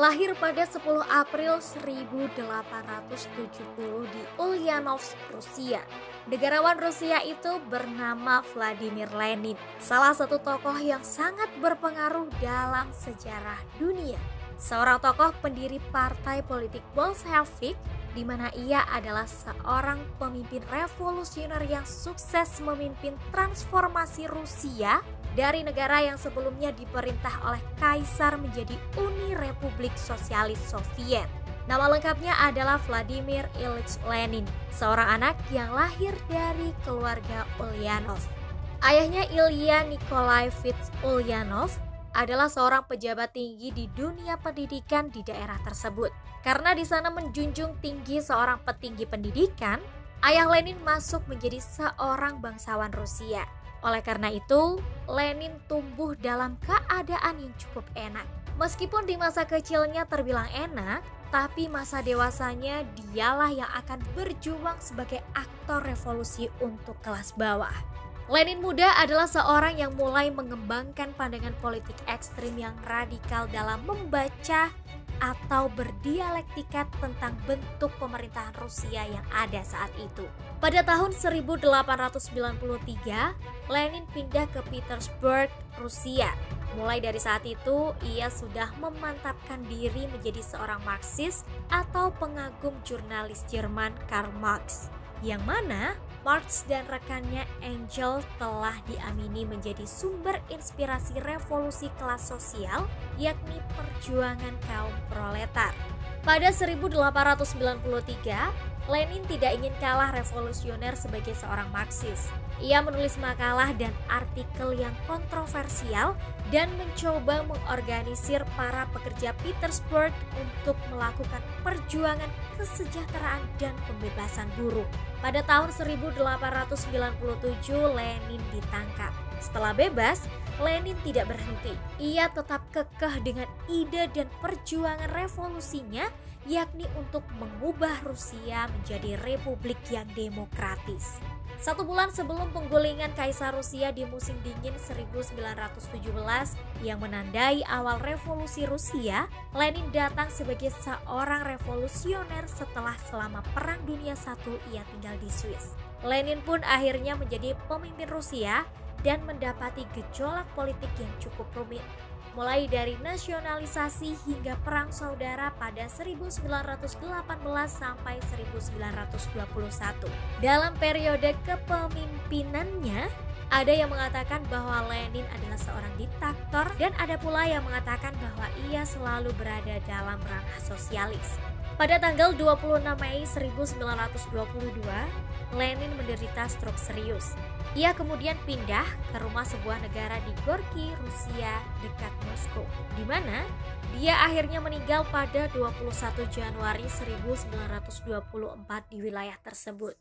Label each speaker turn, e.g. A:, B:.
A: Lahir pada 10 April 1870 di Ulyanovsk, Rusia. Negarawan Rusia itu bernama Vladimir Lenin, salah satu tokoh yang sangat berpengaruh dalam sejarah dunia. Seorang tokoh pendiri partai politik Bolshevik, di mana ia adalah seorang pemimpin revolusioner yang sukses memimpin transformasi Rusia dari negara yang sebelumnya diperintah oleh kaisar menjadi Uni Republik Sosialis Soviet. Nama lengkapnya adalah Vladimir Ilyich Lenin, seorang anak yang lahir dari keluarga Ulyanov. Ayahnya Ilya Nikolaevich Ulyanov adalah seorang pejabat tinggi di dunia pendidikan di daerah tersebut. Karena di sana menjunjung tinggi seorang petinggi pendidikan, ayah Lenin masuk menjadi seorang bangsawan Rusia. Oleh karena itu, Lenin tumbuh dalam keadaan yang cukup enak. Meskipun di masa kecilnya terbilang enak, tapi masa dewasanya dialah yang akan berjuang sebagai aktor revolusi untuk kelas bawah. Lenin muda adalah seorang yang mulai mengembangkan pandangan politik ekstrim yang radikal dalam membaca atau berdialektika tentang bentuk pemerintahan Rusia yang ada saat itu. Pada tahun 1893, Lenin pindah ke Petersburg, Rusia. Mulai dari saat itu, ia sudah memantapkan diri menjadi seorang Marxis atau pengagum jurnalis Jerman Karl Marx, yang mana Marx dan rekannya Engels telah diamini menjadi sumber inspirasi revolusi kelas sosial, yakni perjuangan kaum proletar. Pada 1893, Lenin tidak ingin kalah revolusioner sebagai seorang Marxis. Ia menulis makalah dan artikel yang kontroversial dan mencoba mengorganisir para pekerja Petersburg untuk melakukan perjuangan kesejahteraan dan pembebasan buruh. Pada tahun 1897, Lenin ditangkap. Setelah bebas, Lenin tidak berhenti. Ia tetap kekeh dengan ide dan perjuangan revolusinya, yakni untuk mengubah Rusia menjadi republik yang demokratis. 1 bulan sebelum penggulingan Kaisar Rusia di musim dingin 1917 yang menandai awal revolusi Rusia, Lenin datang sebagai seorang revolusioner setelah selama Perang Dunia I ia tinggal di Swiss. Lenin pun akhirnya menjadi pemimpin Rusia dan mendapati gejolak politik yang cukup rumit, mulai dari nasionalisasi hingga perang saudara pada 1918 sampai 1921. Dalam periode kepemimpinannya, ada yang mengatakan bahwa Lenin adalah seorang diktator dan ada pula yang mengatakan bahwa ia selalu berada dalam ranah sosialis. Pada tanggal 26 Mei 1922, Lenin menderita stroke serius. Ia kemudian pindah ke rumah sebuah negara di Gorky, Rusia, dekat Moskow, di mana dia akhirnya meninggal pada 21 Januari 1924 di wilayah tersebut.